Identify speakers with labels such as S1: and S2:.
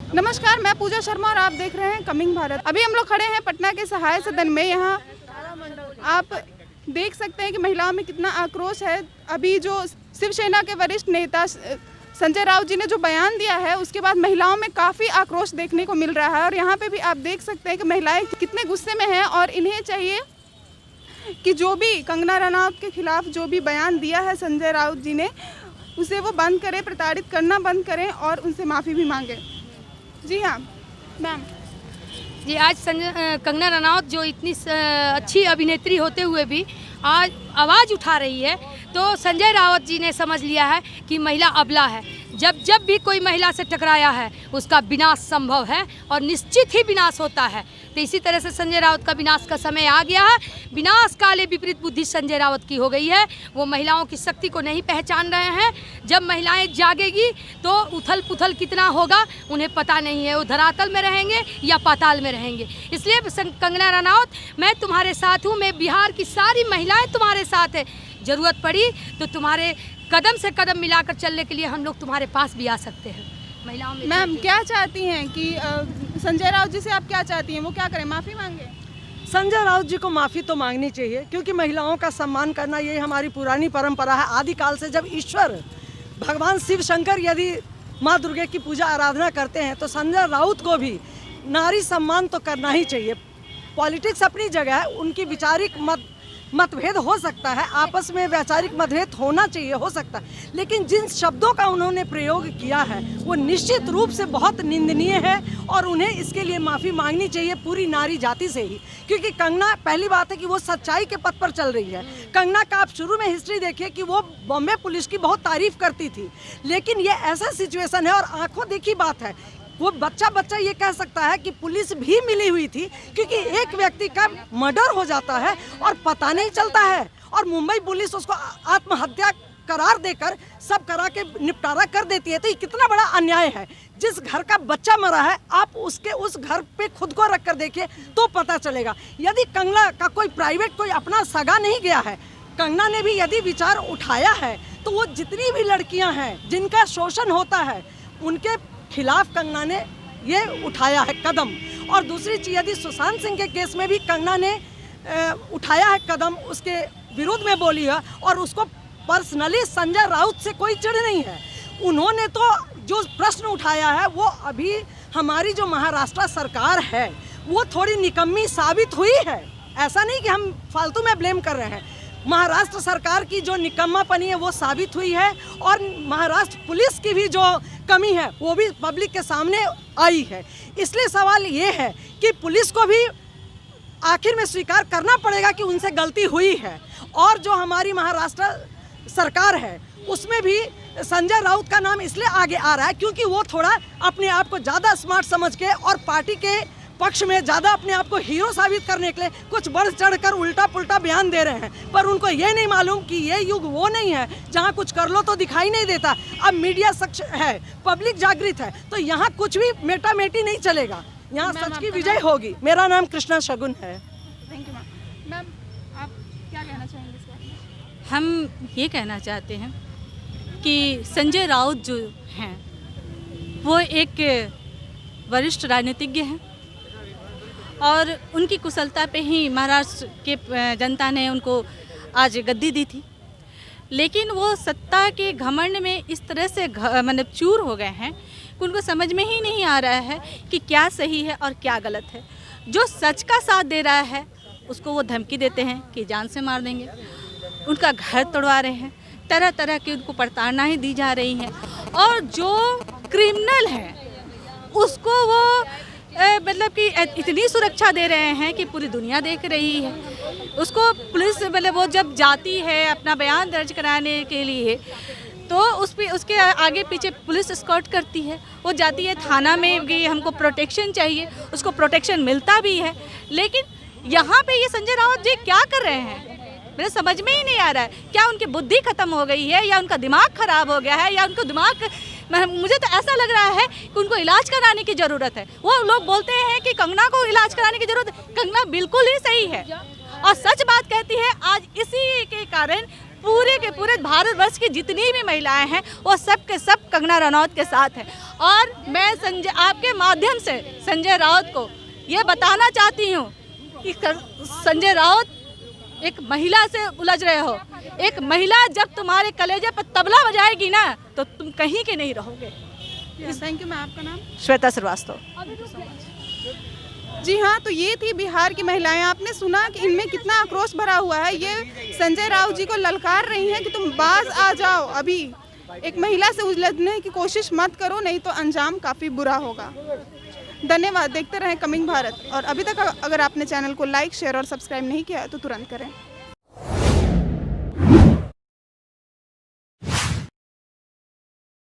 S1: नमस्कार, मैं पूजा शर्मा और आप देख रहे हैं कमिंग भारत। अभी हम लोग खड़े हैं पटना के सहाय सदन में। यहाँ आप देख सकते हैं कि महिलाओं में कितना आक्रोश है। अभी जो शिवसेना के वरिष्ठ नेता संजय राउत जी ने जो बयान दिया है, उसके बाद महिलाओं में काफ़ी आक्रोश देखने को मिल रहा है। और यहाँ पे भी आप देख सकते हैं कि महिलाएं कितने गुस्से में हैं और इन्हें चाहिए कि जो भी कंगना रनौत के खिलाफ जो भी बयान दिया है संजय राउत जी ने, उसे वो बंद करें, प्रताड़ित करना बंद करें और उनसे माफ़ी भी मांगे। जी हाँ मैम।
S2: जी, आज कंगना रनौत जो इतनी अच्छी अभिनेत्री होते हुए भी आज आवाज़ उठा रही है, तो संजय राउत जी ने समझ लिया है कि महिला अबला है। जब भी कोई महिला से टकराया है उसका विनाश संभव है और निश्चित ही विनाश होता है। तो इसी तरह से संजय राउत का विनाश का समय आ गया है। विनाश काले विपरीत बुद्धि संजय राउत की हो गई है। वो महिलाओं की शक्ति को नहीं पहचान रहे हैं। जब महिलाएं जागेगी तो उथल पुथल कितना होगा उन्हें पता नहीं है। वो धरातल में रहेंगे या पाताल में रहेंगे। इसलिए कंगना रनौत, मैं तुम्हारे साथ हूँ। मैं बिहार की सारी महिलाएं तुम्हारे साथ है। ज़रूरत पड़ी तो तुम्हारे कदम से कदम मिलाकर चलने के लिए हम लोग तुम्हारे पास भी आ सकते हैं। महिलाओं में
S1: मैम क्या चाहती हैं कि संजय राउत जी से आप क्या चाहती हैं, वो क्या करें, माफ़ी मांगे?
S3: संजय राउत जी को माफ़ी तो मांगनी चाहिए, क्योंकि महिलाओं का सम्मान करना ये हमारी पुरानी परंपरा है। आदिकाल से जब ईश्वर भगवान शिव शंकर यदि माँ दुर्गा की पूजा आराधना करते हैं, तो संजय राउत को भी नारी सम्मान तो करना ही चाहिए। पॉलिटिक्स अपनी जगह है, उनकी विचारिक मतभेद हो सकता है, आपस में वैचारिक मतभेद होना चाहिए, हो सकता है, लेकिन जिन शब्दों का उन्होंने प्रयोग किया है वो निश्चित रूप से बहुत निंदनीय है और उन्हें इसके लिए माफ़ी मांगनी चाहिए पूरी नारी जाति से ही। क्योंकि कंगना, पहली बात है कि वो सच्चाई के पथ पर चल रही है। कंगना का आप शुरू में हिस्ट्री देखिए कि वो बॉम्बे पुलिस की बहुत तारीफ करती थी, लेकिन ये ऐसा सिचुएशन है और आंखों देखी बात है, वो बच्चा ये कह सकता है कि पुलिस भी मिली हुई थी, क्योंकि एक व्यक्ति का मर्डर हो जाता है और पता नहीं चलता है और मुंबई पुलिस उसको आत्महत्या करार देकर सब करा के निपटारा कर देती है। तो ये कितना बड़ा अन्याय है। जिस घर का बच्चा मरा है, आप उसके उस घर पे खुद को रख कर देखिए तो पता चलेगा। यदि कंगना का कोई प्राइवेट कोई अपना सगा नहीं गया है, कंगना ने भी यदि विचार उठाया है, तो वो जितनी भी लड़कियां हैं जिनका शोषण होता है उनके खिलाफ कंगना ने ये उठाया है कदम। और दूसरी चीज़, यदि सुशांत सिंह के केस में भी कंगना ने उठाया है कदम, उसके विरोध में बोली है और उसको पर्सनली संजय राउत से कोई चिढ़ नहीं है। उन्होंने तो जो प्रश्न उठाया है वो अभी हमारी जो महाराष्ट्र सरकार है वो थोड़ी निकम्मी साबित हुई है। ऐसा नहीं कि हम फालतू में ब्लेम कर रहे हैं। महाराष्ट्र सरकार की जो निकम्मापनी है वो साबित हुई है और महाराष्ट्र पुलिस की भी जो कमी है वो भी पब्लिक के सामने आई है। इसलिए सवाल ये है कि पुलिस को भी आखिर में स्वीकार करना पड़ेगा कि उनसे गलती हुई है। और जो हमारी महाराष्ट्र सरकार है उसमें भी संजय राउत का नाम इसलिए आगे आ रहा है क्योंकि वो थोड़ा अपने आप को ज़्यादा स्मार्ट समझ के और पार्टी के पक्ष में ज़्यादा अपने आप को हीरो साबित करने के लिए कुछ बढ़ चढ़कर उल्टा पुल्टा बयान दे रहे हैं। पर उनको ये नहीं मालूम कि ये युग वो नहीं है जहाँ कुछ कर लो तो दिखाई नहीं देता। अब मीडिया सच है, पब्लिक जागृत है, तो यहाँ कुछ भी मेटा मेटी नहीं चलेगा, यहाँ सच की विजय होगी। मेरा नाम कृष्णा शगुन है।
S1: Thank you ma'am. मैम आप क्या कहना चाहेंगे इस बारे में?
S4: हम ये कहना चाहते हैं कि संजय राउत जो हैं वो एक वरिष्ठ राजनीतिज्ञ हैं और उनकी कुशलता पे ही महाराष्ट्र के जनता ने उनको आज गद्दी दी थी। लेकिन वो सत्ता के घमंड में इस तरह से मतलब चूर हो गए हैं कि उनको समझ में ही नहीं आ रहा है कि क्या सही है और क्या गलत है। जो सच का साथ दे रहा है उसको वो धमकी देते हैं कि जान से मार देंगे, उनका घर तोड़वा रहे हैं, तरह तरह की उनको प्रताड़नाएं दी जा रही हैं। और जो क्रिमिनल है उसको वो मतलब कि इतनी सुरक्षा दे रहे हैं कि पूरी दुनिया देख रही है उसको। पुलिस मतलब वो जब जाती है अपना बयान दर्ज कराने के लिए तो उसके आगे पीछे पुलिस एस्कॉर्ट करती है। वो जाती है थाना में कि हमको प्रोटेक्शन चाहिए, उसको प्रोटेक्शन मिलता भी है। लेकिन यहाँ पे ये संजय राउत जी क्या कर रहे हैं मेरे समझ में ही नहीं आ रहा है। क्या उनकी बुद्धि खत्म हो गई है या उनका दिमाग खराब हो गया है या उनको दिमाग, मुझे तो ऐसा लग रहा है कि उनको इलाज कराने की ज़रूरत है। वो लोग बोलते हैं कि कंगना को इलाज कराने की ज़रूरत है, कंगना बिल्कुल ही सही है और सच बात कहती है। आज इसी के कारण पूरे के पूरे भारतवर्ष की जितनी भी महिलाएं हैं वो सब के सब कंगना रनौत के साथ हैं। और मैं आपके माध्यम से संजय राउत को ये बताना चाहती हूँ कि संजय राउत एक महिला से उलझ रहे हो। एक महिला जब तुम्हारे कलेजे पर तबला बजाएगी ना तो तुम कहीं के नहीं रहोगे।
S1: Thank you. मैं आपका नाम?
S4: श्वेता श्रीवास्तव।
S1: जी हाँ, तो ये थी बिहार की महिलाएं। आपने सुना कि इनमें कितना आक्रोश भरा हुआ है। ये संजय राउत जी को ललकार रही हैं कि तुम बाज आ जाओ, अभी एक महिला से उलझने की कोशिश मत करो, नहीं तो अंजाम काफ़ी बुरा होगा। धन्यवाद। देखते रहें कमिंग भारत। और अभी तक अगर आपने चैनल को लाइक, शेयर और सब्सक्राइब नहीं किया तो तुरंत करें।